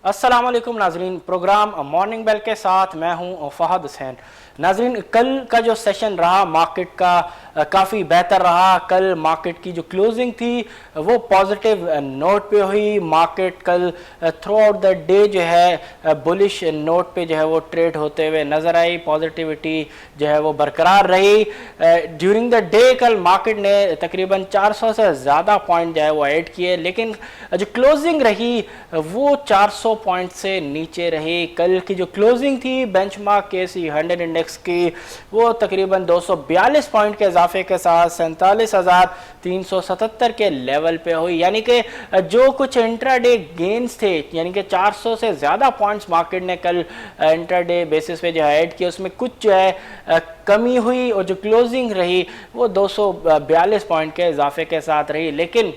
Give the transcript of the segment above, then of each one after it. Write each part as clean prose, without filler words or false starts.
अस्सलाम वालेकुम नाजरीन, प्रोग्राम मॉर्निंग बेल के साथ मैं हूं फहद हुसैन। नाजरीन, कल का जो सेशन रहा मार्केट का काफ़ी बेहतर रहा। कल मार्केट की जो क्लोजिंग थी वो पॉजिटिव नोट पे हुई। मार्केट कल थ्रू आउट द डे जो है बुलिश नोट पे जो है वो ट्रेड होते हुए नज़र आई। पॉजिटिविटी जो है वो बरकरार रही। ड्यूरिंग द डे कल मार्केट ने तकरीबन 400 से ज़्यादा पॉइंट जो है वो ऐड किए, लेकिन जो क्लोजिंग रही वो 400 पॉइंट से नीचे रही। कल की जो क्लोजिंग थी बेंचमार्क KSE 100 इंडेक्स की वो तकरीबन 242 पॉइंट के इजाफे के साथ 47,377 के लेवल पे हुई। यानी कि जो कुछ इंट्राडे गेन्स थे, यानी कि 400 से ज़्यादा पॉइंट्स मार्केट ने कल इंट्राडे बेसिस पे जो है ऐड किया, उसमें कुछ जो है कमी हुई और जो क्लोजिंग रही वो 242 पॉइंट के इजाफे के साथ रही। लेकिन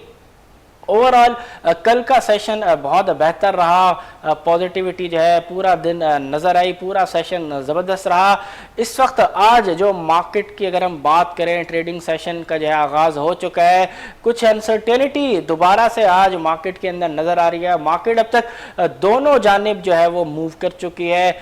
ओवरऑल कल का सेशन बहुत बेहतर रहा। पॉजिटिविटी जो है पूरा दिन नज़र आई, पूरा सेशन ज़बरदस्त रहा। इस वक्त आज जो मार्केट की अगर हम बात करें, ट्रेडिंग सेशन का जो है आगाज़ हो चुका है। कुछ अनसर्टेनिटी दोबारा से आज मार्केट के अंदर नज़र आ रही है। मार्केट अब तक दोनों जानिब जो है वो मूव कर चुकी है।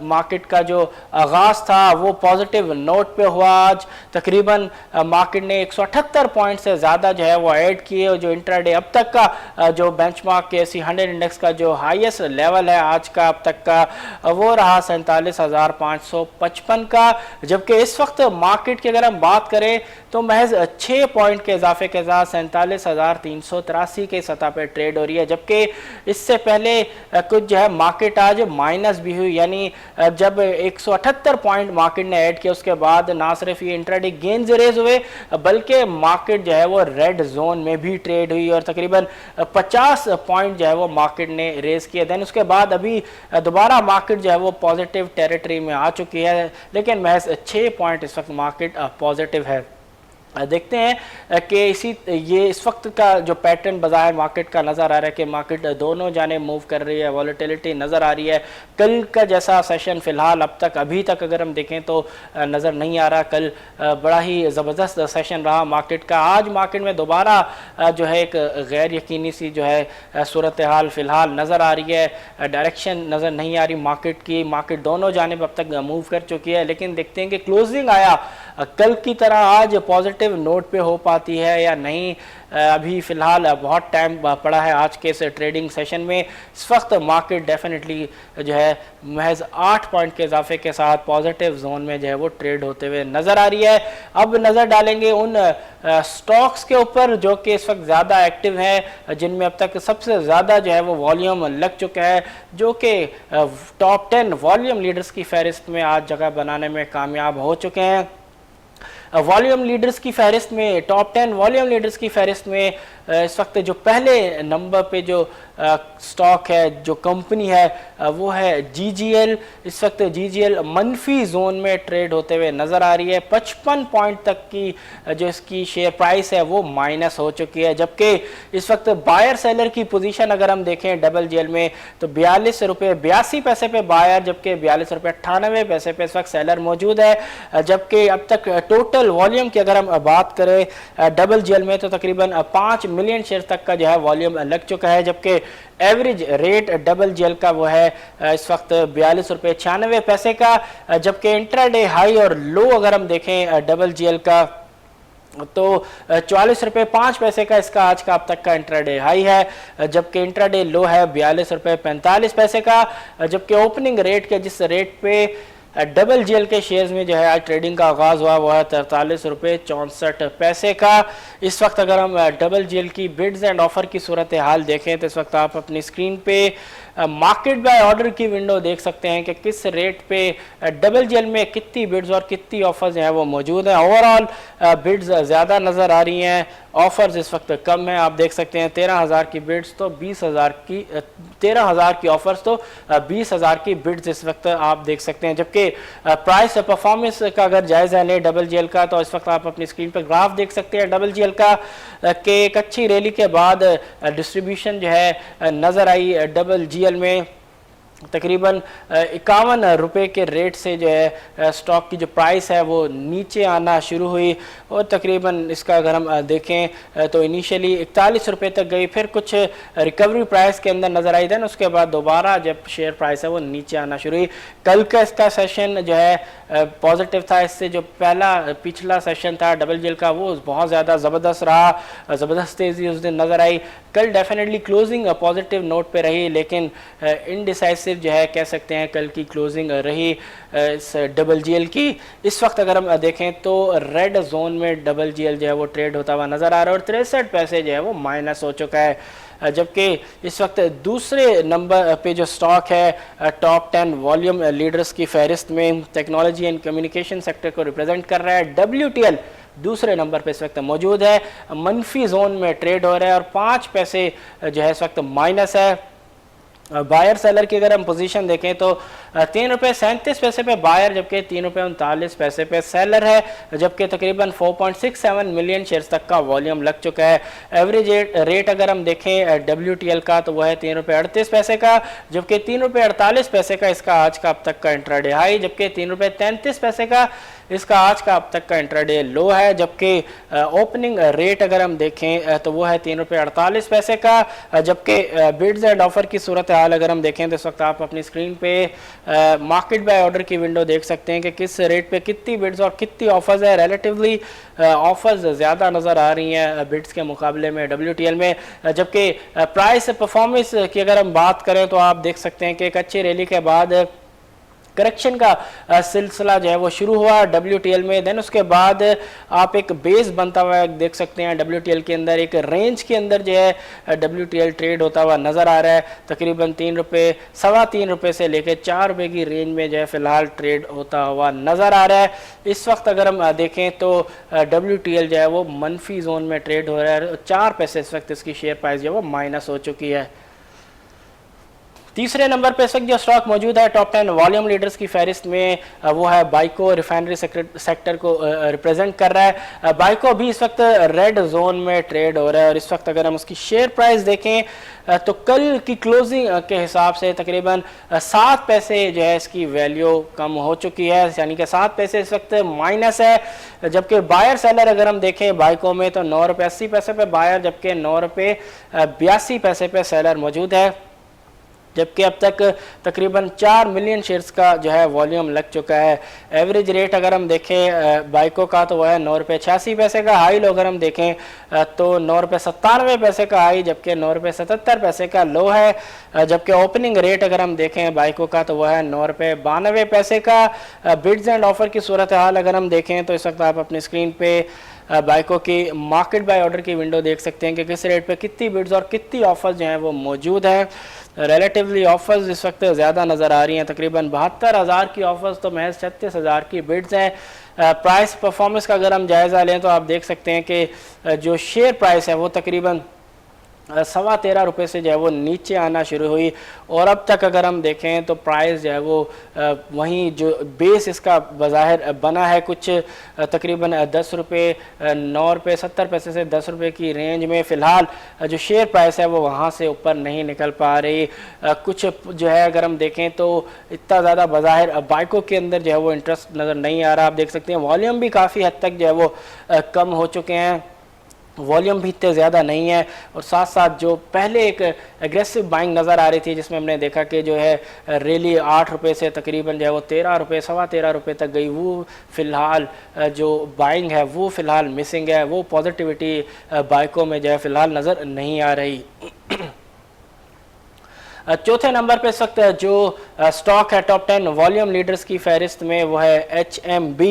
मार्केट का जो आगाज़ था वो पॉजिटिव नोट पे हुआ। आज तकरीबन मार्केट ने 178 पॉइंट से ज़्यादा जो है वो ऐड किए और जो इंट्राडे अब तक का जो बेंचमार्क KSE 100 इंडेक्स का जो हाईएस्ट लेवल है आज का अब तक का वो रहा 47,555 का। जबकि इस वक्त मार्केट की अगर हम बात करें तो महज 6 पॉइंट के इजाफे के साथ 47,383 के सतह पे ट्रेड हो रही है। जबकि इससे पहले कुछ जो है मार्केट आज माइनस भी हुई, यानी जब 178 पॉइंट मार्केट ने ऐड किया उसके बाद ना सिर्फ ये इंट्राडे गेन्स रेज हुए बल्कि मार्केट जो है वो रेड जोन में भी ट्रेड हुई और तकरीबन 50 पॉइंट जो है वो मार्केट ने रेज किए। देन उसके बाद अभी दोबारा मार्केट जो है वो पॉजिटिव टेरिटरी में आ चुकी है, लेकिन महज 6 पॉइंट इस वक्त मार्केट पॉजिटिव है। देखते हैं कि ये इस वक्त का जो पैटर्न बाजार मार्केट का नज़र आ रहा है कि मार्केट दोनों जाने मूव कर रही है, वॉलेटिलिटी नज़र आ रही है। कल का जैसा सेशन फ़िलहाल अब तक अभी तक अगर हम देखें तो नज़र नहीं आ रहा। कल बड़ा ही ज़बरदस्त सेशन रहा मार्केट का। आज मार्केट में दोबारा जो है एक गैर यकीनी सी जो है सूरत हाल फ़िलहाल नज़र आ रही है। डायरेक्शन नज़र नहीं आ रही मार्केट की। मार्केट दोनों जानिब अब तक मूव कर चुकी है, लेकिन देखते हैं कि क्लोजिंग आया कल की तरह आज पॉजिटिव नोट पे हो पाती है या नहीं। अभी फ़िलहाल बहुत टाइम पड़ा है आज के इस ट्रेडिंग सेशन में। इस वक्त मार्केट डेफिनेटली जो है महज 8 पॉइंट के इजाफे के साथ पॉजिटिव जोन में जो है वो ट्रेड होते हुए नज़र आ रही है। अब नज़र डालेंगे उन स्टॉक्स के ऊपर जो कि इस वक्त ज़्यादा एक्टिव हैं, जिनमें अब तक सबसे ज़्यादा जो है वो वॉल्यूम लग चुका है, जो कि टॉप 10 वॉल्यूम लीडर्स की फहरिस्त में आज जगह बनाने में कामयाब हो चुके हैं। वॉल्यूम लीडर्स की फहरिस्त में, टॉप 10 वॉल्यूम लीडर्स की फहरिस्त में इस वक्त जो पहले नंबर पे जो स्टॉक है, जो कंपनी है वो है GGL। इस वक्त GGL मनफी जोन में ट्रेड होते हुए नज़र आ रही है। 55 पॉइंट तक की जो इसकी शेयर प्राइस है वो माइनस हो चुकी है। जबकि इस वक्त बायर सेलर की पोजीशन अगर हम देखें GGL में तो 42 रुपये 82 पैसे पे बायर, जबकि 42 रुपये 98 पैसे पे इस वक्त सेलर मौजूद है। जबकि अब तक टोटल वॉल्यूम की अगर हम बात करें GGL में तो तकरीबन 5 मिलियन शेयर तक का जो है वॉल्यूम लग चुका है। जबकि एवरेज रेट GGL का वो है इस वक्त 42 रुपये 96 पैसे का। जबकि इंट्राडे हाई और लो अगर हम देखें GGL का तो 44 रुपये 5 पैसे का इसका आज का अब तक का इंट्राडे हाई है। जबकि इंट्राडे लो है 42 रुपये 45 पैसे का। जबकि ओपनिंग रेट के जिस रेट पे GGL के शेयर्स में जो है आज ट्रेडिंग का आगाज़ हुआ वो है 43 रुपये 64 पैसे का। इस वक्त अगर हम GGL की बिड्स एंड ऑफर की सूरत हाल देखें तो इस वक्त आप अपनी स्क्रीन पे मार्केट बाय ऑर्डर की विंडो देख सकते हैं कि किस रेट पे GGL में कितनी बिड्स और कितनी ऑफर्स जो है वो मौजूद हैं। ओवरऑल बिड्स ज़्यादा नज़र आ रही हैं, ऑफर्स इस वक्त कम है। आप देख सकते हैं 13,000 की बिड्स तो 20,000 की 13,000 की ऑफर्स तो 20,000 की बिड्स इस वक्त आप देख सकते हैं। जबकि प्राइस परफॉर्मेंस का अगर जायज़ा लें GGL का तो इस वक्त आप अपनी स्क्रीन पर ग्राफ देख सकते हैं GGL का कि एक अच्छी रैली के बाद डिस्ट्रीब्यूशन जो है नज़र आई GGL में। तकरीबन 51 रुपये के रेट से जो है स्टॉक की जो प्राइस है वो नीचे आना शुरू हुई और तकरीबन इसका अगर हम देखें तो इनिशियली 41 रुपये तक गई, फिर कुछ रिकवरी प्राइस के अंदर नज़र आई, देन उसके बाद दोबारा जब शेयर प्राइस है वो नीचे आना शुरू हुई। कल का इसका सेशन जो है पॉजिटिव था, इससे जो पिछला सेशन था डबल जेल का वो बहुत ज़्यादा ज़बरदस्त रहा, ज़बरदस्त तेज़ी उस दिन नज़र आई। कल डेफिनेटली क्लोजिंग पॉजिटिव नोट पे रही, लेकिन इनडिसाइसिव जो है कह सकते हैं कल की क्लोजिंग रही इस डबल जीएल की। इस वक्त अगर हम देखें तो रेड जोन में डबल जीएल जो है वो ट्रेड होता हुआ नज़र आ रहा है और 63 पैसे जो है वो माइनस हो चुका है, जबकि इस वक्त दूसरे नंबर पे जो स्टॉक है टॉप 10 वॉल्यूम लीडर्स की फहरिस्त में टेक्नोलॉजी एंड कम्युनिकेशन सेक्टर को रिप्रेजेंट कर रहा है WTL दूसरे नंबर पे इस वक्त मौजूद है, मनफी जोन में ट्रेड हो रहा है और 5 पैसे जो है इस वक्त माइनस है। बायर सेलर की अगर हम पोजीशन देखें तो 3.37 रुपये पे बायर, जबकि 3.39 रुपये पे सेलर है, जबकि तकरीबन 4.67 मिलियन शेयर्स तक का वॉल्यूम लग चुका है। एवरेज रेट अगर हम देखें WTL का तो वह है 3.38 का, जबकि 3.48 का इसका आज का अब तक का इंट्राडे हाई, जबकि 3.33 का इसका आज का अब तक का इंट्राडे लो है, जबकि ओपनिंग रेट अगर हम देखें तो वो है 3.48 का, जबकि बिड्स एंड ऑफर की सूरत हाल अगर हम देखें तो इस वक्त आप अपनी स्क्रीन पे मार्केट बाय ऑर्डर की विंडो देख सकते हैं कि किस रेट पे कितनी बिड्स और कितनी ऑफर्स है। रिलेटिवली ऑफर्स ज़्यादा नज़र आ रही हैं बिड्स के मुकाबले में WTL में, जबकि प्राइस परफॉर्मेंस की अगर हम बात करें तो आप देख सकते हैं कि एक अच्छी रैली के बाद करेक्शन का सिलसिला जो है वो शुरू हुआ WTL में, देन उसके बाद आप एक बेस बनता हुआ देख सकते हैं WTL के अंदर, एक रेंज के अंदर जो है WTL ट्रेड होता हुआ नज़र आ रहा है। तकरीबन 3 रुपये, 3.25 रुपये से लेकर 4 रुपये की रेंज में जो है फ़िलहाल ट्रेड होता हुआ नज़र आ रहा है। इस वक्त अगर हम देखें तो WTL जो है वो मनफी जोन में ट्रेड हो रहा है, 4 पैसे इस वक्त इसकी शेयर प्राइस जो है वो माइनस हो चुकी है। तीसरे नंबर पे इस वक्त जो स्टॉक मौजूद है टॉप 10 वॉल्यूम लीडर्स की फहरिस्त में वो है बाइको, रिफाइनरी सेक्टर को रिप्रेजेंट कर रहा है। बाइको भी इस वक्त रेड जोन में ट्रेड हो रहा है और इस वक्त अगर हम उसकी शेयर प्राइस देखें तो कल की क्लोजिंग के हिसाब से तकरीबन 7 पैसे जो है इसकी वैल्यू कम हो चुकी है, यानी कि 7 पैसे इस वक्त माइनस है, जबकि बायर सेलर अगर हम देखें बाइको में तो 9.80 पे बायर, जबकि 9.82 पे सेलर मौजूद है, जबकि अब तक तकरीबन 4 मिलियन शेयर्स का जो है वॉल्यूम लग चुका है। एवरेज रेट अगर हम देखें बाइको का तो वह है 9.86 का, हाई लो अगर हम देखें तो 9.97 का हाई, जबकि 9.77 का लो है, जबकि ओपनिंग रेट अगर हम देखें बाइको का तो वह है 9.92 का। बिड्स एंड ऑफर की सूरत हाल अगर हम देखें तो इस वक्त आप अपनी स्क्रीन पे बाइको की मार्केट बाय ऑर्डर की विंडो देख सकते हैं कि किस रेट पे कितनी बिड्स और कितनी ऑफर्स जो हैं वो मौजूद हैं। रिलेटिवली ऑफर्स इस वक्त ज़्यादा नज़र आ रही हैं, तकरीबन 72,000 की ऑफर्स तो महज 36,000 की बिड्स हैं। प्राइस परफॉर्मेंस का अगर हम जायज़ा लें तो आप देख सकते हैं कि जो शेयर प्राइस है वो तकरीबन 13.25 रुपये से जो है वो नीचे आना शुरू हुई और अब तक अगर हम देखें तो प्राइस जो है वो वहीं जो बेस इसका बज़ाहिर बना है कुछ तकरीबन 10 रुपये, 9.70 से 10 रुपये की रेंज में, फ़िलहाल जो शेयर प्राइस है वो वहाँ से ऊपर नहीं निकल पा रही। कुछ जो है अगर हम देखें तो इतना ज़्यादा बज़ाहिर बाइको के अंदर जो है वो इंटरेस्ट नज़र नहीं आ रहा। आप देख सकते हैं वॉल्यूम भी काफ़ी हद तक जो है वो कम हो चुके हैं, वॉल्यूम भी इतने ज़्यादा नहीं है और साथ साथ जो पहले एक एग्रेसिव बाइंग नज़र आ रही थी जिसमें हमने देखा कि जो है रैली 8 रुपये से तकरीबन जो है वो 13 रुपये, 13.25 रुपये तक गई, वो फ़िलहाल जो बाइंग है वो फ़िलहाल मिसिंग है, वो पॉजिटिविटी बाइकों में जो है फ़िलहाल नज़र नहीं आ रही। चौथे नंबर पे इस वक्त जो स्टॉक है टॉप 10 वॉल्यूम लीडर्स की फहरिस्त में वो है HMB,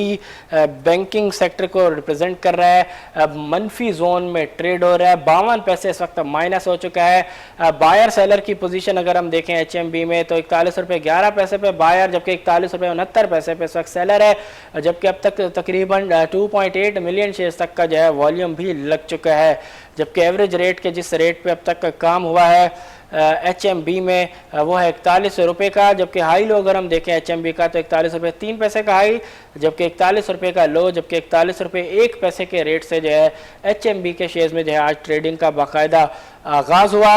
बैंकिंग सेक्टर को रिप्रेजेंट कर रहा है, मनफी जोन में ट्रेड हो रहा है, 52 पैसे इस वक्त माइनस हो चुका है। बायर सेलर की पोजीशन अगर हम देखें HMB में तो 41 रुपये 11 पैसे पे बायर, जबकि 41 रुपये 69 पैसे पे इस वक्त सेलर है, जबकि अब तक तकरीबन 2.8 मिलियन शेयर्स तक का जो है वॉल्यूम भी लग चुका है, जबकि एवरेज रेट के जिस रेट पे अब तक काम हुआ है HMB में वो है 41 रुपये का, जबकि हाई लो अगर हम देखें HMB का तो 41 रुपये 3 पैसे का हाई, जबकि 41 रुपये का लो, जबकि 41 रुपये 1 पैसे के रेट से जो है HMB के शेयर्स में जो है आज ट्रेडिंग का बाकायदा आगाज़ हुआ।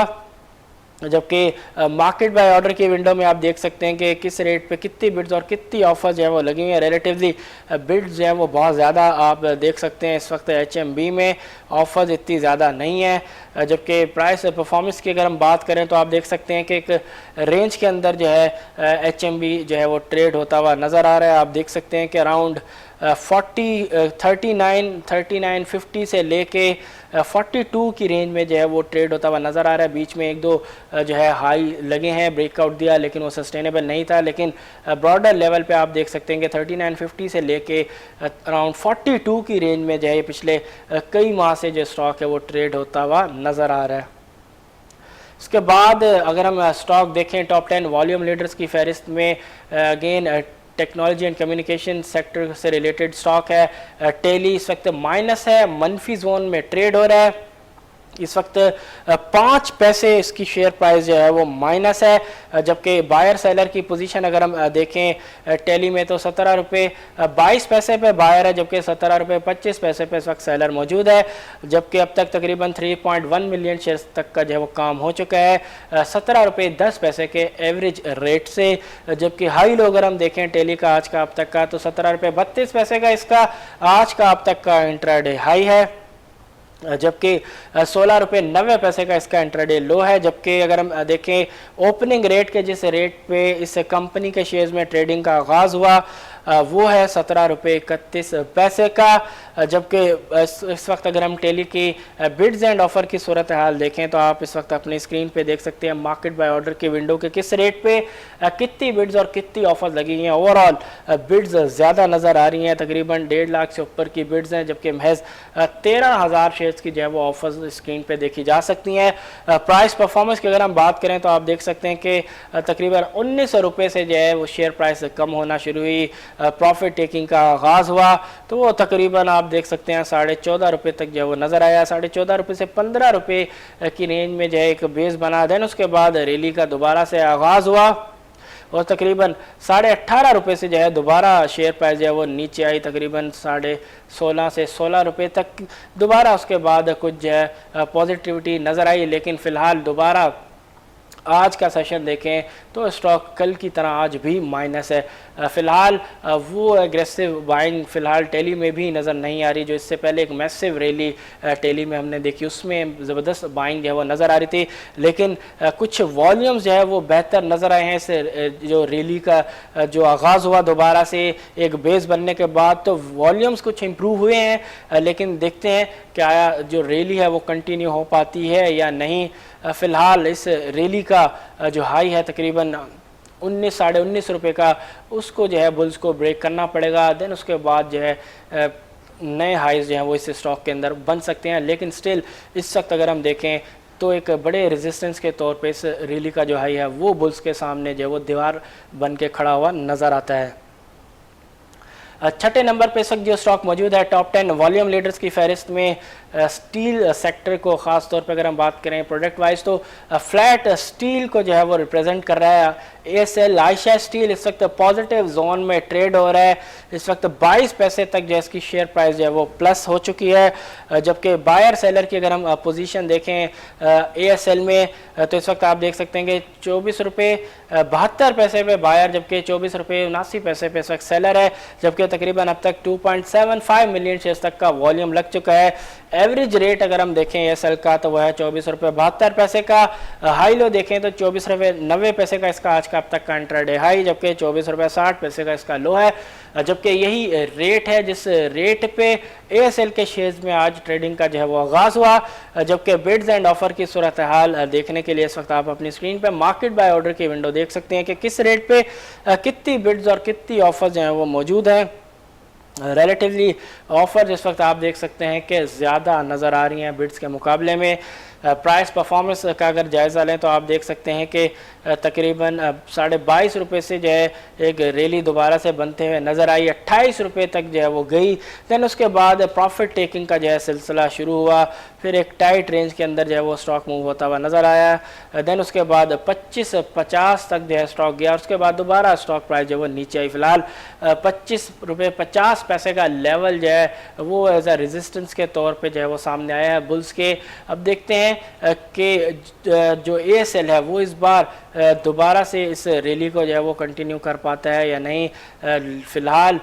जबकि मार्केट बाय ऑर्डर की विंडो में आप देख सकते हैं कि किस रेट पे कितनी बिड्स और कितनी ऑफर्स जो है वो लगी हुई हैं। रिलेटिवली बिड्स जो है वो बहुत ज़्यादा आप देख सकते हैं। इस वक्त HMB में ऑफर्स इतनी ज़्यादा नहीं है, जबकि प्राइस परफॉर्मेंस की अगर हम बात करें तो आप देख सकते हैं कि एक रेंज के अंदर जो है HMB जो है वो ट्रेड होता हुआ नज़र आ रहा है। आप देख सकते हैं कि अराउंड 3950 से लेके 42 की रेंज में जो है वो ट्रेड होता हुआ नज़र आ रहा है। बीच में एक दो जो है हाई लगे हैं, ब्रेकआउट दिया, लेकिन वो सस्टेनेबल नहीं था। लेकिन ब्रॉडर लेवल पे आप देख सकते हैं कि 3950 से लेके अराउंड 42 की रेंज में जो है पिछले कई माह से जो स्टॉक है वो ट्रेड होता हुआ नज़र आ रहा है। उसके बाद अगर हम स्टॉक देखें टॉप 10 वॉल्यूम लीडर्स की फहरिस्त में, again technology and communication sector से रिलेटेड स्टॉक है। टेली इस वक्त माइनस है, मनफी जोन में ट्रेड हो रहा है। इस वक्त 5 पैसे इसकी शेयर प्राइस जो है वो माइनस है, जबकि बायर सेलर की पोजीशन अगर हम देखें टेली में तो 17 रुपये 22 पैसे पे बायर है, जबकि 17 रुपये 25 पैसे पे इस वक्त सेलर मौजूद है। जबकि अब तक तकरीबन 3.1 मिलियन शेयर्स तक का जो है वो काम हो चुका है 17 रुपये 10 पैसे के एवरेज रेट से। जबकि हाई लो अगर हम देखें टेली का आज का अब तक का तो 17 रुपये 32 पैसे का इसका आज का अब तक का इंट्राडे हाई है, जबकि 16 रुपये 90 पैसे का इसका इंट्राडे लो है। जबकि अगर हम देखें ओपनिंग रेट के जिस रेट पे इस कंपनी के शेयर्स में ट्रेडिंग का आगाज़ हुआ वो है 17 रुपये 31 पैसे का। जबकि इस वक्त अगर हम टेली की बिड्स एंड ऑफर की सूरत हाल देखें तो आप इस वक्त अपनी स्क्रीन पे देख सकते हैं मार्केट बाय ऑर्डर की विंडो के किस रेट पे कितनी बिड्स और कितनी ऑफर्स लगी हैं। ओवरऑल बिड्स ज़्यादा नज़र आ रही हैं, तकरीबन 1.5 लाख से ऊपर की बिड्स हैं, जबकि महज 13,000 शेयर्स की जो है वो ऑफर्स स्क्रीन पे देखी जा सकती हैं। प्राइस परफॉर्मेंस की अगर हम बात करें तो आप देख सकते हैं कि तकरीबन 1900 रुपये से जो है वो शेयर प्राइस कम होना शुरू हुई, प्रॉफिट टेकिंग का आगाज़ हुआ तो वो तकरीबन आप देख सकते हैं 14.5 रुपये तक जो है वो नज़र आया। 14.5 रुपये से 15 रुपये की रेंज में जो है एक बेस बना, देन उसके बाद रैली का दोबारा से आगाज़ हुआ और तकरीबन 18.5 रुपये से जो है दोबारा शेयर प्राइस जो है वो नीचे आई, तकरीबन 16.5 से 16 रुपये तक दोबारा उसके बाद कुछ जो है पॉजिटिविटी नज़र आई। लेकिन फ़िलहाल दोबारा आज का सेशन देखें तो स्टॉक कल की तरह आज भी माइनस है। फ़िलहाल वो एग्रेसिव बाइंग फ़िलहाल टेली में भी नज़र नहीं आ रही, जो इससे पहले एक मैसिव रैली टेली में हमने देखी, उसमें ज़बरदस्त बाइंग जो है वो नज़र आ रही थी। लेकिन कुछ वॉल्यूम्स जो है वो बेहतर नज़र आए हैं इस जो रैली का जो आगाज़ हुआ दोबारा से एक बेस बनने के बाद, तो वॉल्यूम्स कुछ इम्प्रूव हुए हैं। लेकिन देखते हैं कि आया जो रैली है वो कंटिन्यू हो पाती है या नहीं। फ़िलहाल इस रैली का जो हाई है तकरीबन 19-19.5 रुपये का, उसको जो है बुल्स को ब्रेक करना पड़ेगा, देन उसके बाद जो है नए हाइज जो हैं वो इस स्टॉक के अंदर बन सकते हैं। लेकिन स्टिल इस वक्त अगर हम देखें तो एक बड़े रेजिस्टेंस के तौर पे इस रैली का जो हाई है वो बुल्स के सामने जो है वो दीवार बन के खड़ा हुआ नज़र आता है। छठे नंबर पे इस वक्त जो स्टॉक मौजूद है टॉप 10 वॉल्यूम लीडर्स की फहरिस्त में स्टील सेक्टर को ख़ास तौर पे अगर हम बात करें प्रोडक्ट वाइज तो फ्लैट स्टील को जो है वो रिप्रेजेंट कर रहा है। ASL आयशा स्टील इस वक्त पॉजिटिव जोन में ट्रेड हो रहा है, इस वक्त 22 पैसे तक जो इसकी शेयर प्राइस जो है वो प्लस हो चुकी है। जबकि बायर सेलर की अगर हम पोजीशन देखें ASL में तो इस वक्त आप देख सकते हैं कि 24 रुपये 72 पैसे पे बायर, जबकि 24 रुपये 79 पैसे पे इस वक्त सेलर है। जबकि तकरीबन अब तक 2.75 मिलियन शेयर्स तक का वॉल्यूम लग चुका है। एवरेज रेट अगर हम देखें ASL का तो वह है 24 रुपये 72 पैसे का। हाई लो देखें तो 24 रुपये 90 पैसे का इसका आज का अब तक का इंट्राडे हाई, जबकि 24 रुपये 60 पैसे का इसका लो है। जबकि यही रेट है जिस रेट पे ASL के शेयर्स में आज ट्रेडिंग का जो है वो आगाज़ हुआ। जबकि बिड्स एंड ऑफर की सूरत हाल देखने के लिए इस वक्त आप अपनी स्क्रीन पे मार्केट बाय ऑर्डर की विंडो देख सकते हैं कि किस रेट पे कितनी बिड्स और कितनी ऑफर जो हैं वो मौजूद हैं। रिलेटिवली ऑफर इस वक्त आप देख सकते हैं कि ज़्यादा नज़र आ रही हैं बिड्स के मुकाबले में। प्राइस परफॉर्मेंस का अगर जायज़ा लें तो आप देख सकते हैं कि तकरीबन 22.5 रुपये से जो है एक रैली दोबारा से बनते हुए नज़र आई, 28 रुपये तक जो है वो गई। दैन उसके बाद प्रॉफिट टेकिंग का जो है सिलसिला शुरू हुआ, फिर एक टाइट रेंज के अंदर जो है वो स्टॉक मूव होता हुआ नज़र आया। दैन उसके बाद 25.50 तक जो है स्टॉक गया, उसके बाद दोबारा स्टॉक प्राइस जो है वो नीचे आई। फ़िलहाल 25 रुपये 50 पैसे का लेवल जो है वो एज अ रेजिस्टेंस के तौर पे जो है वो सामने आया है बुल्स के। अब देखते हैं कि जो ASL है वो इस बार दोबारा से इस रैली को जो है वो कंटिन्यू कर पाता है या नहीं। फ़िलहाल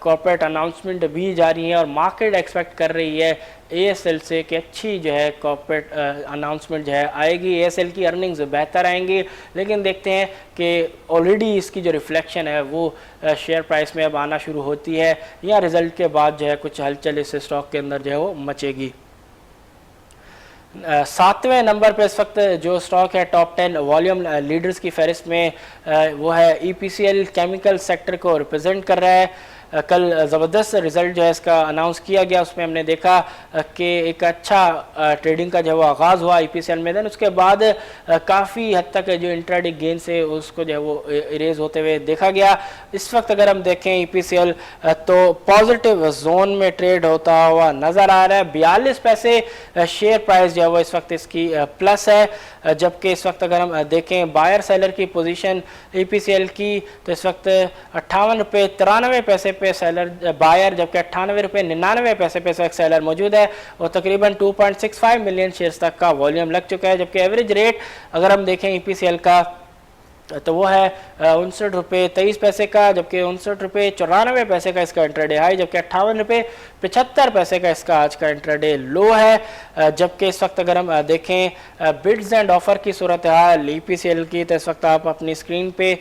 कॉर्पोरेट अनाउंसमेंट भी जारी है और मार्केट एक्सपेक्ट कर रही है ASL से कि अच्छी जो है कॉर्पोरेट अनाउंसमेंट जो है आएगी, ASL की अर्निंग्स बेहतर आएंगी। लेकिन देखते हैं कि ऑलरेडी इसकी जो रिफ्लेक्शन है वो शेयर प्राइस में अब आना शुरू होती है या रिज़ल्ट के बाद जो है कुछ हलचल इस स्टॉक के अंदर जो है वो मचेगी। 7वें नंबर पे इस वक्त जो स्टॉक है टॉप 10 वॉल्यूम लीडर्स की फहरिस्त में वो है EPCL केमिकल सेक्टर को रिप्रेजेंट कर रहा है। कल ज़बरदस्त रिज़ल्ट जो है इसका अनाउंस किया गया, उसमें हमने देखा कि एक अच्छा ट्रेडिंग का जो वो आगाज़ हुआ EPCL में। देन उसके बाद काफ़ी हद तक जो इंट्राडे गेन से उसको जो है वो इरेज होते हुए देखा गया। इस वक्त अगर हम देखें EPCL तो पॉजिटिव जोन में ट्रेड होता हुआ नज़र आ रहा है। 42 पैसे शेयर प्राइस जो है वो इस वक्त इसकी प्लस है, जबकि इस वक्त अगर हम देखें बायर सेलर की पोजीशन EPCL की तो इस वक्त 58 रुपये 93 पैसे पे सेलर बायर, जबकि 98 रुपये 99 पैसे पे इस वक्त सेलर मौजूद है और तकरीबन 2.65 मिलियन शेयर्स तक का वॉल्यूम लग चुका है। जबकि एवरेज रेट अगर हम देखें EPCL का तो वो है 59 रुपये 23 पैसे का, जबकि 59 रुपये 94 पैसे का इसका इंट्राडे हाई, जबकि 58 रुपये 75 पैसे का इसका आज का इंट्राडे लो है। जबकि इस वक्त अगर हम देखें बिड्स एंड ऑफर की सूरत हाल EPCL की तो इस वक्त आप अपनी स्क्रीन पे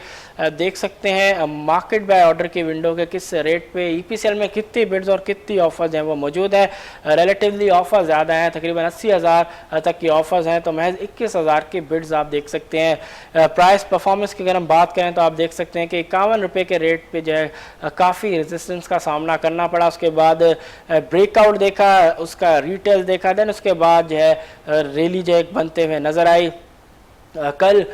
देख सकते हैं मार्केट बाय ऑर्डर की विंडो के किस रेट पे EPCL में कितनी बिड्स और कितनी ऑफर्स हैं वो मौजूद है। रिलेटिवली ऑफर ज़्यादा हैं, तकरीबन 80,000 तक की ऑफर्स हैं, तो महज 21,000 की बिड्स आप देख सकते हैं। प्राइस परफॉर्मेंस की अगर हम बात करें तो आप देख सकते हैं कि 51 रुपये के रेट पे जो है काफ़ी रेजिस्टेंस का सामना करना पड़ा। उसके बाद ब्रेकआउट देखा, उसका रिटेल देखा, देन उसके बाद जो है रैली जो है बनते हुए नज़र आई। कल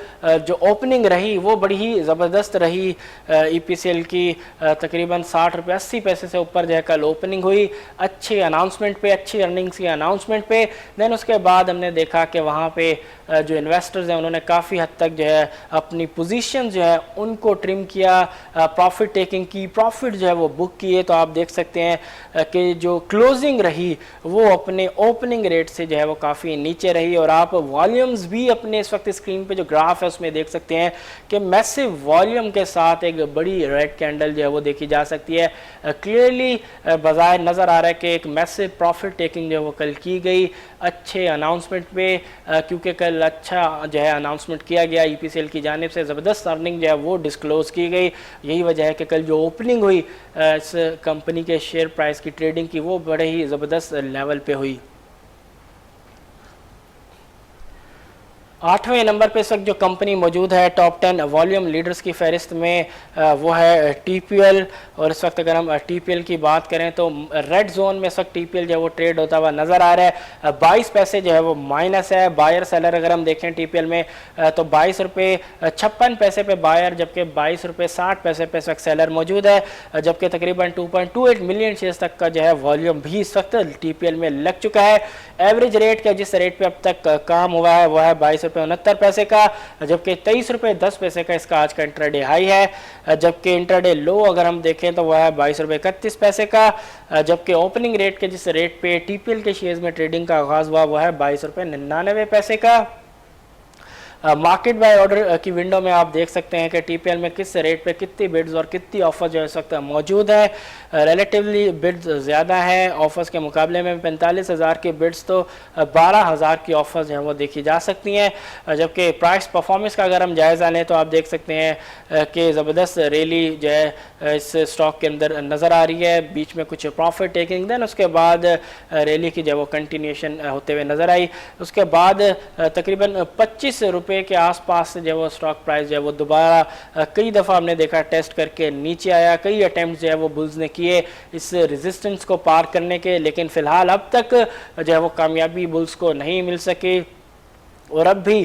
जो ओपनिंग रही वो बड़ी ही ज़बरदस्त रही EPCL की, तकरीबन 60 रुपये 80 पैसे से ऊपर जो है कल ओपनिंग हुई, अच्छे अनाउंसमेंट पे, अच्छी अर्निंग्स की अनाउंसमेंट पे। देन उसके बाद हमने देखा कि वहाँ पे जो इन्वेस्टर्स हैं उन्होंने काफ़ी हद तक जो है अपनी पोजीशन जो है उनको ट्रिम किया, प्रॉफिट टेकिंग की, प्रॉफिट जो है वो बुक किए। तो आप देख सकते हैं कि जो क्लोजिंग रही वो अपने ओपनिंग रेट से जो है वो काफ़ी नीचे रही और आप वॉल्यूम्स भी अपने इस वक्त स्क्रीन पे जो ग्राफ है उसमें देख सकते हैं कि मैसिव वॉल्यूम के साथ एक बड़ी रेड कैंडल जो है वो देखी जा सकती है। क्लियरली बाज़ार नज़र आ रहा है कि एक मैसिव प्रॉफिट टेकिंग जो है वो कल की गई अच्छे अनाउंसमेंट पे, क्योंकि कल अच्छा जो है अनाउंसमेंट किया गया EPCL की जानिब से, ज़बरदस्त अर्निंग जो है वो डिस्क्लोज़ की गई। यही वजह है कि कल जो ओपनिंग हुई इस कंपनी के शेयर प्राइस की ट्रेडिंग की वो बड़े ही ज़बरदस्त लेवल पे हुई। 8वें नंबर पे इस वक्त जो कंपनी मौजूद है टॉप 10 वॉल्यूम लीडर्स की फहरिस्त में वो है TPL। और इस वक्त अगर हम TPL की बात करें तो रेड जोन में इस वक्त TPL जो है वो ट्रेड होता हुआ नज़र आ रहा है। 22 पैसे जो है वो माइनस है। बायर सेलर अगर हम देखें TPL में तो 22 रुपये 56 पैसे पे बायर, जबकि 22 रुपये 60 पैसे पे इस वक्त सेलर मौजूद है। जबकि तकरीबन 2.28 मिलियन शेयर्स तक का जो है वॉल्यूम भी इस वक्त TPL में लग चुका है। एवरेज रेट का जिस रेट पे अब तक काम हुआ है वह है 22 रुपये 69 पैसे का, जबकि 23 रुपये 10 पैसे का इसका आज का इंट्राडे हाई है। जबकि इंट्राडे लो अगर हम देखें तो वह है 22 रुपये 31 पैसे का, जबकि ओपनिंग रेट के जिस रेट पे TPL के शेयर्स में ट्रेडिंग का आगाज हुआ वह है 22 रुपये 99 पैसे का। मार्केट बाय ऑर्डर की विंडो में आप देख सकते हैं कि TPL में किस रेट पे कितनी बिड्स और कितनी ऑफर जो है इस वक्त मौजूद है। रिलेटिवली बिड्स ज़्यादा हैं ऑफर्स के मुकाबले में। 45,000 की बिड्स तो 12,000 की ऑफर्स जो हैं वो देखी जा सकती हैं। जबकि प्राइस परफॉर्मेंस का अगर हम जायज़ा लें तो आप देख सकते हैं कि ज़बरदस्त रैली जो है इस स्टॉक के अंदर नज़र आ रही है। बीच में कुछ प्रॉफिट टेकिंग, देन उसके बाद रैली की जो वो कंटिन्यूशन होते हुए नज़र आई। उसके बाद तकरीबन 25 रुपये के आसपास से जो वो स्टॉक प्राइस जो है वो दोबारा कई दफ़ा हमने देखा टेस्ट करके नीचे आया। कई अटेम्प्ट जो है वो बुल्स ने किए इस रेजिस्टेंस को पार करने के, लेकिन फ़िलहाल अब तक जो है वो कामयाबी बुल्स को नहीं मिल सकी। और अब भी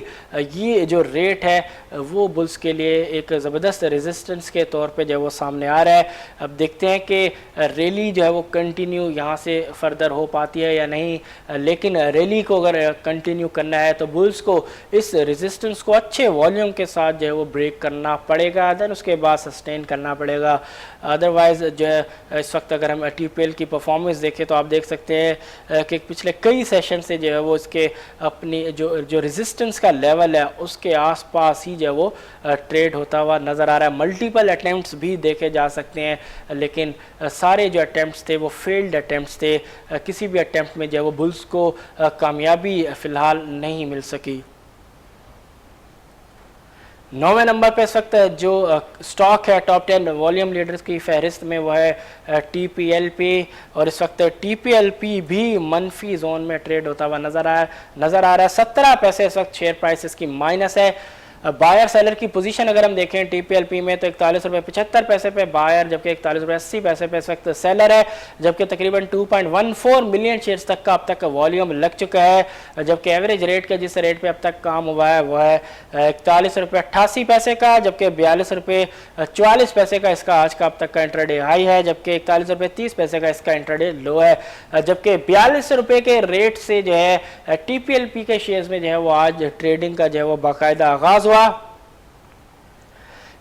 ये जो रेट है वो बुल्स के लिए एक ज़बरदस्त रेजिस्टेंस के तौर पे जो है वो सामने आ रहा है। अब देखते हैं कि रैली जो है वो कंटिन्यू यहाँ से फर्दर हो पाती है या नहीं, लेकिन रैली को अगर कंटिन्यू करना है तो बुल्स को इस रेजिस्टेंस को अच्छे वॉल्यूम के साथ जो है वो ब्रेक करना पड़ेगा, देन उसके बाद सस्टेन करना पड़ेगा। अदरवाइज़ जो है इस वक्त अगर हम TPL की परफॉर्मेंस देखें तो आप देख सकते हैं कि पिछले कई सेशन से जो है वो इसके अपनी जो रेजिस्टेंस का लेवल है उसके आसपास ही जो है वो ट्रेड होता हुआ नज़र आ रहा है। मल्टीपल अटैम्प्ट्स भी देखे जा सकते हैं, लेकिन सारे जो अटैम्प्ट्स थे वो फेल्ड अटैम्प्ट्स थे। किसी भी अटैम्प्ट में जो है वो बुल्स को कामयाबी फ़िलहाल नहीं मिल सकी। 9वें नंबर पे इस वक्त जो स्टॉक है टॉप 10 वॉल्यूम लीडर्स की फहरिस्त में वो है TPLP, और इस वक्त TPLP भी मनफी जोन में ट्रेड होता हुआ नज़र आ रहा है। 17 पैसे इस वक्त शेयर प्राइस इसकी माइनस है। बायर सेलर की पोजीशन अगर हम देखें TPLP में तो 41.75 पे बायर, जबकि 41.80 पे इस वक्त सेलर है, जबकि तकरीबन 2.14 मिलियन शेयर्स तक का अब तक वॉल्यूम लग चुका है, जबकि एवरेज रेट का जिस रेट पे अब तक काम हुआ है वह है 41.88 का, जबकि 42.44 का इसका आज का अब तक का इंट्राडे हाई है, जबकि 41.30 का इसका इंट्राडे लो है, जबकि 42 रुपये के रेट से जो है TPLP के शेयर्स में जो है वो आज ट्रेडिंग का जो है वो बाकायदा आगाज हुआ।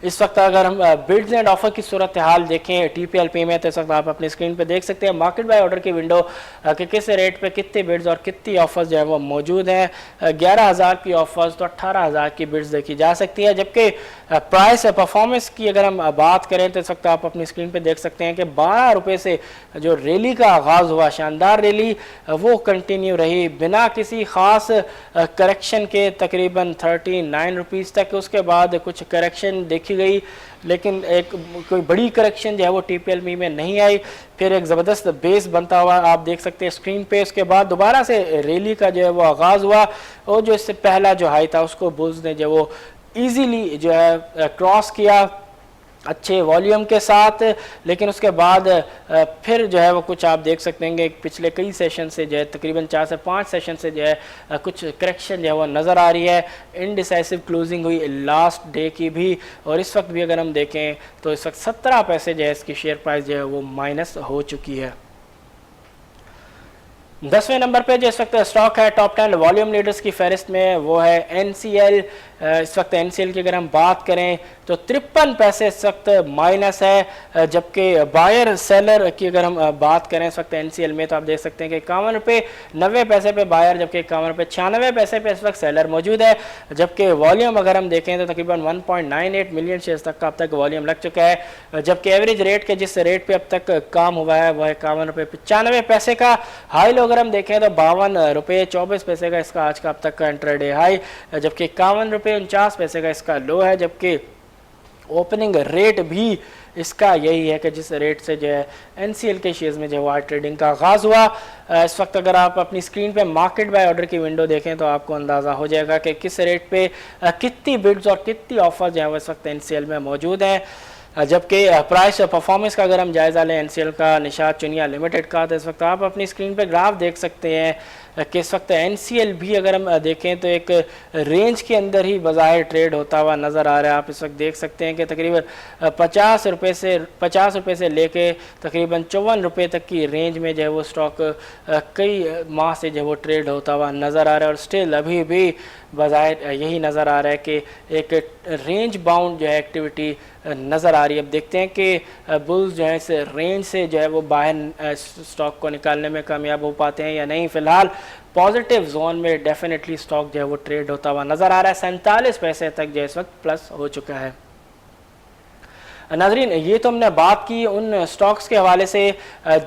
इस वक्त अगर हम बिड्स एंड ऑफर की सूरत हाल देखें TPLP में तो इस वक्त आप अपनी स्क्रीन पे देख सकते हैं मार्केट बाय ऑर्डर की विंडो कि किस रेट पे कितने बिड्स और कितनी ऑफर्स जो है वो मौजूद हैं। 11,000 की ऑफर्स तो 18,000 की बिड्स देखी जा सकती है, जबकि प्राइस परफॉर्मेंस की अगर हम बात करें तो इस वक्त आप अपनी स्क्रीन पे देख सकते हैं कि 12 रुपये से जो रैली का आगाज़ हुआ, शानदार रैली वो कंटिन्यू रही बिना किसी ख़ास करेक्शन के तकरीबन 39 रुपीज़ तक। उसके बाद कुछ करेक्शन देखी गई, लेकिन एक कोई बड़ी करेक्शन जो है वो TPLP में नहीं आई। फिर एक ज़बरदस्त बेस बनता हुआ आप देख सकते हैं स्क्रीन पे। उसके बाद दोबारा से रैली का जो है वो आगाज़ हुआ, और जो इससे पहला जो हाई था उसको बुल्स ने जो वो ईजीली जो है क्रॉस किया अच्छे वॉल्यूम के साथ, लेकिन उसके बाद फिर जो है वो कुछ आप देख सकते हैं कि पिछले कई सेशन से जो है तकरीबन 4 से 5 सेशन से जो है कुछ करेक्शन जो है वो नज़र आ रही है। इनडिसाइसिव क्लोजिंग हुई लास्ट डे की भी, और इस वक्त भी अगर हम देखें तो इस वक्त 17 पैसे जो है इसकी शेयर प्राइस जो है वो माइनस हो चुकी है। 10वें नंबर पे जो इस वक्त स्टॉक है टॉप 10 वॉल्यूम लीडर्स की फहरिस्त में वो है NCL। इस वक्त NCL की अगर हम बात करें तो 53 पैसे इस वक्त माइनस है, जबकि बायर सेलर की अगर हम बात करें इस वक्त NCL में तो आप देख सकते हैं कि 51.90 पे बायर, जबकि 51.96 पे इस वक्त सेलर मौजूद है, जबकि वॉल्यूम अगर हम देखें तो तकरीबन 1.98 मिलियन शेयर्स तक का अब तक वॉल्यूम लग चुका है, जबकि एवरेज रेट के जिस रेट पे अब तक काम हुआ है वह 51.95 का। हाई लो अगर हम देखें तो 52.24 का इसका आज का अब तक का इंट्राडे हाई, जबकि 51.49 का इसका लो है, जबकि ओपनिंग रेट भी इसका यही है कि जिस रेट से जो है NCL के शेयर्स में जो है ट्रेडिंग का आगाज़ हुआ। इस वक्त अगर आप अपनी स्क्रीन पे मार्केट बाय ऑर्डर की विंडो देखें तो आपको अंदाज़ा हो जाएगा कि किस रेट पे कितनी बिड्स और कितनी ऑफर जो है वो इस वक्त NCL में मौजूद हैं, जबकि प्राइस परफॉर्मेंस का अगर हम जायज़ा लें NCL का, निशात चुनिया लिमिटेड का, तो इस वक्त आप अपनी स्क्रीन पे ग्राफ देख सकते हैं कि इस वक्त NCL भी अगर हम देखें तो एक रेंज के अंदर ही बज़ाहिर ट्रेड होता हुआ नज़र आ रहा है। आप इस वक्त देख सकते हैं कि तकरीबन 50 रुपये से लेके तकरीबन 54 रुपये तक की रेंज में जो है वो स्टॉक कई माह से जो है वो ट्रेड होता हुआ नज़र आ रहा है, और स्टिल अभी भी बज़ाहिर यही नज़र आ रहा है कि एक रेंज बाउंड जो है एक्टिविटी नज़र आ रही है। अब देखते हैं कि बुल्स जो है इस रेंज से जो है वो बाहर स्टॉक को निकालने में कामयाब हो पाते हैं या नहीं। फ़िलहाल पॉजिटिव जोन में डेफिनेटली स्टॉक जो है वो ट्रेड होता हुआ नज़र आ रहा है। 47 पैसे तक जो इस वक्त प्लस हो चुका है। नाज़रीन, ये तो हमने बात की उन स्टॉक्स के हवाले से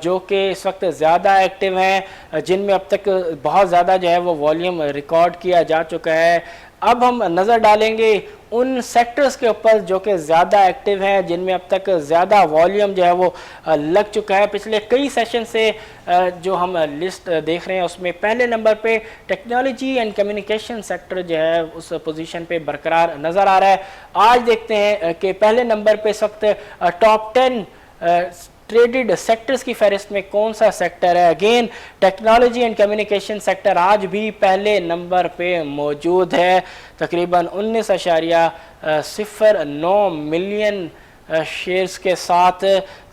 जो कि इस वक्त ज़्यादा एक्टिव हैं, जिनमें अब तक बहुत ज़्यादा जो है वो वॉल्यूम रिकॉर्ड किया जा चुका है। अब हम नज़र डालेंगे उन सेक्टर्स के ऊपर जो कि ज़्यादा एक्टिव हैं, जिनमें अब तक ज़्यादा वॉल्यूम जो है वो लग चुका है। पिछले कई सेशन से जो हम लिस्ट देख रहे हैं उसमें पहले नंबर पे टेक्नोलॉजी एंड कम्युनिकेशन सेक्टर जो है उस पोजीशन पे बरकरार नज़र आ रहा है। आज देखते हैं कि पहले नंबर पे इस वक्त टॉप 10 ट्रेडेड सेक्टर्स की फहरिस्त में कौन सा सेक्टर है? Again technology and communication sector आज भी पहले नंबर पे मौजूद है, तकरीबन 19.09 मिलियन शेयर्स के साथ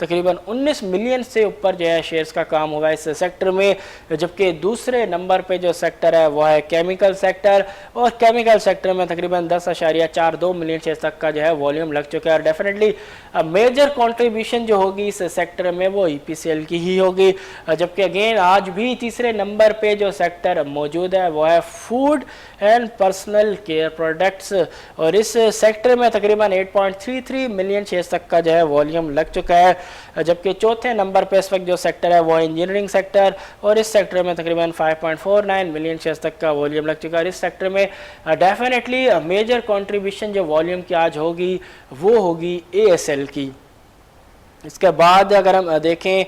तकरीबन 19 मिलियन से ऊपर जो है शेयर्स का काम हुआ है इस सेक्टर में। जबकि दूसरे नंबर पे जो सेक्टर है वह है केमिकल सेक्टर, और केमिकल सेक्टर में तकरीबन 10.42 मिलियन शेयर्स तक का जो है वॉल्यूम लग चुका है। और डेफिनेटली मेजर कंट्रीब्यूशन जो होगी इस सेक्टर में वो ईपीसीएल की ही होगी। जबकि अगेन आज भी तीसरे नंबर पे जो सेक्टर मौजूद है वह है food and personal care products, और इस सेक्टर में तकरीबन 8.33 मिलियन शेयर्स तक का जो है वॉल्यूम लग चुका है। जबकि चौथे नंबर पे इस वक्त जो सेक्टर है वो इंजीनियरिंग सेक्टर, और इस सेक्टर में तकरीबन 5.49 मिलियन शेयर्स तक का वॉल्यूम लग चुका है। इस सेक्टर में डेफिनेटली मेजर कंट्रीब्यूशन जो वॉल्यूम की आज होगी वो होगी एएसएल की। इसके बाद अगर हम देखें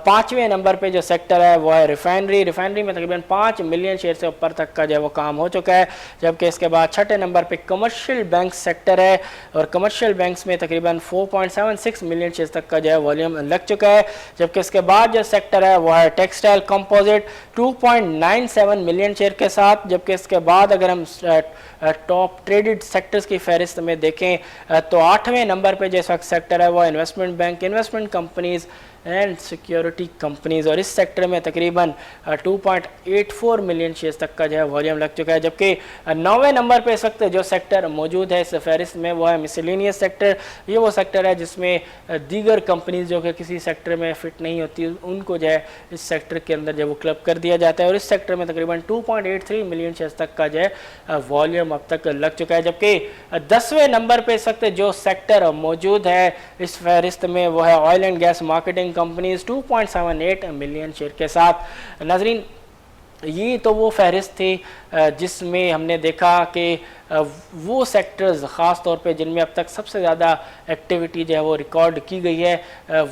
पाँचवें नंबर पे जो सेक्टर है वो है रिफाइनरी। रिफाइनरी में तकरीबन 5 मिलियन शेयर से ऊपर तक का जो है वो काम हो चुका है। जबकि इसके बाद छठे नंबर पे कमर्शियल बैंक सेक्टर है, और कमर्शियल बैंक्स में तकरीबन 4.76 मिलियन शेयर तक का जो है वॉल्यूम लग चुका है। जबकि इसके बाद जो सेक्टर है वो है टेक्सटाइल कंपोजिट 2.97 मिलियन शेयर के साथ। जबकि इसके बाद अगर हम टॉप ट्रेडेड सेक्टर्स की फहरिस्त में देखें तो आठवें नंबर पे जो सेक्टर है वो investment bank, investment companies and security companies, और इस सेक्टर में तकरीबन 2.84 मिलियन शेयर्स तक का जो है वॉल्यूम लग चुका है। जबकि 9वें नंबर पे इस वक्त जो सेक्टर मौजूद है इस फहरिस्त में वो है मिसलेनियस सेक्टर। ये वो सेक्टर है जिसमें दीगर कंपनीज जो कि किसी सेक्टर में फिट नहीं होती उनको जो है इस सेक्टर के अंदर जो वो क्लब कर दिया जाता है, और इस सेक्टर में तकरीबन 2.83 मिलियन शेयर्स तक का जो है वॉल्यूम अब तक लग चुका है। जबकि 10वें नंबर पे इस वक्त जो सेक्टर मौजूद है इस फहरिस्त में वो है oil and gas marketing companies 2.78 million share के साथ। नाजरीन, ये तो वो फहरिस्त थी जिसमें हमने देखा कि वो सेक्टर्स ख़ास तौर पे जिनमें अब तक सबसे ज़्यादा एक्टिविटी जो है वो रिकॉर्ड की गई है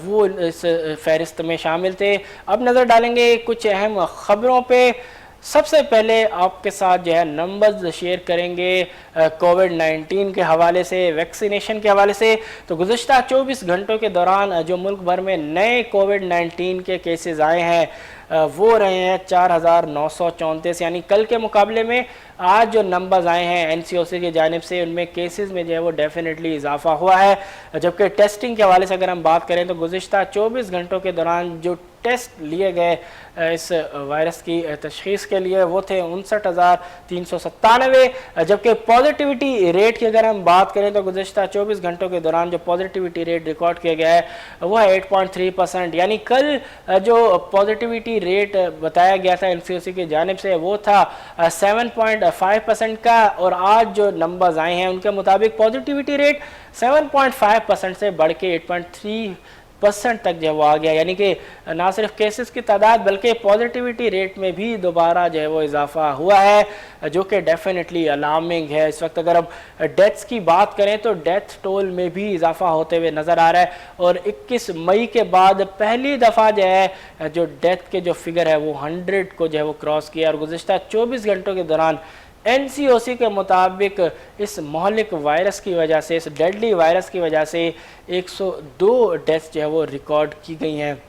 वो इस फहरिस्त में शामिल थे। अब नज़र डालेंगे कुछ अहम ख़बरों पे। सबसे पहले आपके साथ जो है नंबर्स शेयर करेंगे कोविड-19 के हवाले से, वैक्सीनेशन के हवाले से। तो गुज़श्ता 24 घंटों के दौरान जो मुल्क भर में नए कोविड-19 के केसेस आए हैं वो रहे हैं 4,934, यानी कल के मुकाबले में आज जो नंबर्स आए हैं एनसीओसी की जानिब से उनमें केसेस में जो है वो डेफिनेटली इजाफा हुआ है। जबकि टेस्टिंग के हवाले से अगर हम बात करें तो गुज़श्ता 24 घंटों के दौरान जो टेस्ट लिए गए इस वायरस की तशख़ीस के लिए वो थे 59,397। जबकि पॉजिटिविटी रेट की अगर हम बात करें तो गुज़श्ता 24 घंटों के दौरान जो पॉजिटिविटी रेट रिकॉर्ड किया गया है वो है 8.3%, यानी कल जो पॉजिटिविटी रेट बताया गया था एनसीओसी की जानिब से वो था 7.5% का, और आज जो नंबर्स आए हैं उनके मुताबिक पॉजिटिविटी रेट 7.5% से बढ़ के 8.3% तक जो वो आ गया, यानी कि ना सिर्फ केसेस की तादाद बल्कि पॉजिटिविटी रेट में भी दोबारा जो है वो इजाफा हुआ है, जो कि डेफिनेटली अलार्मिंग है। इस वक्त अगर हम डेथ्स की बात करें तो डेथ टोल में भी इजाफा होते हुए नज़र आ रहा है, और 21 मई के बाद पहली दफ़ा जो है जो डेथ के जो फिगर है वो 100 को जो है वो क्रॉस किया। और गुज़श्ता 24 घंटों के दौरान एनसीओसी के मुताबिक इस मोहलिक वायरस की वजह से, इस डेडली वायरस की वजह से 102 डेथ्स जो है वो रिकॉर्ड की गई हैं।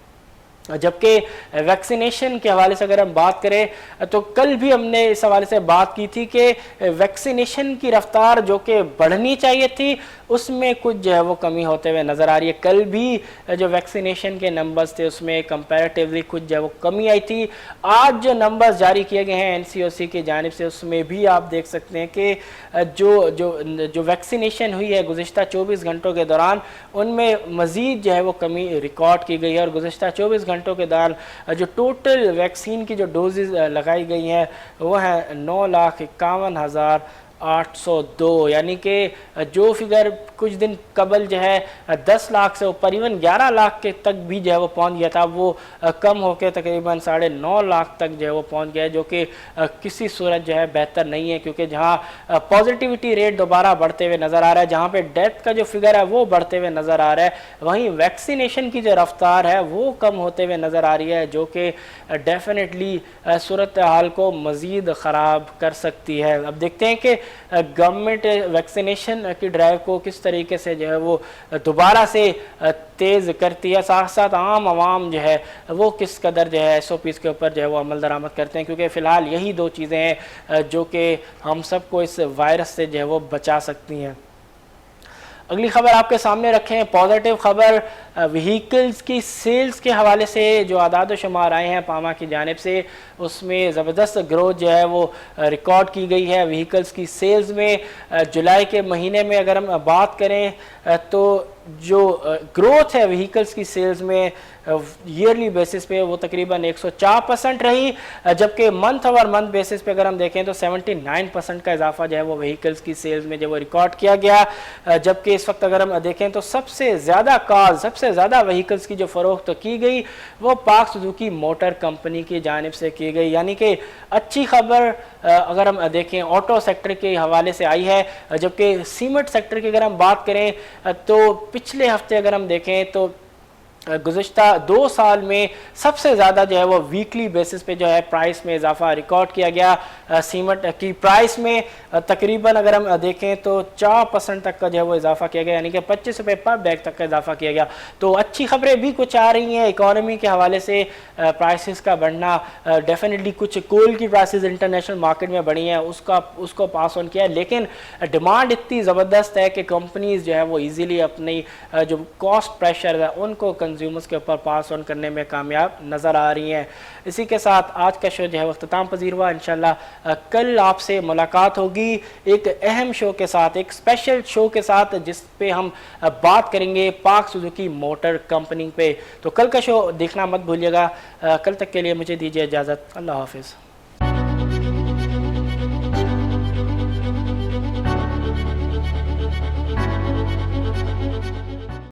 जबकि वैक्सीनेशन के हवाले से अगर हम बात करें तो कल भी हमने इस हवाले से बात की थी कि वैक्सीनेशन की रफ्तार जो कि बढ़नी चाहिए थी उसमें कुछ जो है वो कमी होते हुए नज़र आ रही है। कल भी जो वैक्सीनेशन के नंबर्स थे उसमें कंपैरेटिवली कुछ जो है वो कमी आई थी। आज जो नंबर्स जारी किए गए हैं एनसीओसी की जानिब से उसमें भी आप देख सकते हैं कि जो जो जो वैक्सीनेशन हुई है गुज़श्ता 24 घंटों के दौरान उनमें मज़ीद जो है वो कमी रिकॉर्ड की गई है, और गुज़श्ता 24 घंटों के दौरान जो टोटल वैक्सीन की जो डोजेज़ लगाई गई हैं वो है 9,51,802, यानी कि जो फिगर कुछ दिन कबल जो है 10 लाख से ऊपर इवन 11 लाख के तक भी जो है वो पहुंच गया था, वो कम होकर तकरीबन 9.5 लाख तक जो है वो पहुंच गया है, जो कि किसी सूरत जो है बेहतर नहीं है। क्योंकि जहां पॉजिटिविटी रेट दोबारा बढ़ते हुए नज़र आ रहा है, जहां पे डेथ का जो फिगर है वो बढ़ते हुए नज़र आ रहा है, वहीं वैक्सीनेशन की जो रफ्तार है वो कम होते हुए नज़र आ रही है, जो कि डेफिनेटली सूरत हाल को मज़ीद ख़राब कर सकती है। अब देखते हैं कि गवर्नमेंट वैक्सीनेशन की ड्राइव को किस तरीके से जो है वो दोबारा से तेज़ करती है, साथ साथ आम आवाम जो है वो किस कदर जो है SOPs के ऊपर जो है वो अमल दरामद करते हैं, क्योंकि फ़िलहाल यही दो चीज़ें हैं जो कि हम सबको इस वायरस से जो है वो बचा सकती हैं। अगली खबर आपके सामने रखें, पॉजिटिव खबर व्हीकल्स की सेल्स के हवाले से जो आदाद शुमार आए हैं पामा की जानिब से, उसमें ज़बरदस्त ग्रोथ जो है वो रिकॉर्ड की गई है व्हीकल्स की सेल्स में। जुलाई के महीने में अगर हम बात करें तो जो ग्रोथ है व्हीकल्स की सेल्स में ईयरली बेसिस पे वो तकरीबन 104% रही, जबकि मंथ ओवर मंथ बेसिस पे अगर हम देखें तो 79% का इजाफा जो है वो व्हीकल्स की सेल्स में जो वो रिकॉर्ड किया गया। जबकि इस वक्त अगर हम देखें तो सबसे ज़्यादा कार, सबसे ज़्यादा व्हीकल्स की जो फ़रोख्त की गई वो पाक सुजुकी मोटर कंपनी की जानिब से की गई, यानी कि अच्छी खबर अगर हम देखें ऑटो सेक्टर के हवाले से आई है। जबकि सीमेंट सेक्टर की अगर हम बात करें तो पिछले हफ्ते अगर हम देखें तो गुज़िश्ता 2 साल में सबसे ज़्यादा जो है वो वीकली बेसिस पे जो है प्राइस में इजाफा रिकॉर्ड किया गया। सीमेंट की प्राइस में तकरीबन अगर हम देखें तो 4% तक का जो है वो इजाफा किया गया, यानी कि 25 रुपये पर बैग तक का इजाफा किया गया। तो अच्छी खबरें भी कुछ आ रही हैं इकॉनमी के हवाले से, प्राइसेस का बढ़ना, डेफिनेटली कुछ कोल की प्राइसेस इंटरनेशनल मार्केट में बढ़ी हैं, उसको पास ऑन किया है, लेकिन डिमांड इतनी ज़बरदस्त है कि कंपनीज जो है वो ईजीली अपनी जो कॉस्ट प्रेशर है उनको कंज्यूमर्स के ऊपर पास ऑन करने में कामयाब नज़र आ रही हैं। इसी के साथ आज का शो जो है वो इख्तिताम पजीर हुआ। इंशाल्लाह कल आपसे मुलाकात होगी एक अहम शो के साथ, एक स्पेशल शो के साथ, जिस पे हम बात करेंगे पाक सुजुकी मोटर कंपनी पे। तो कल का शो देखना मत भूलिएगा। कल तक के लिए मुझे दीजिए इजाज़त। अल्लाह हाफिज़।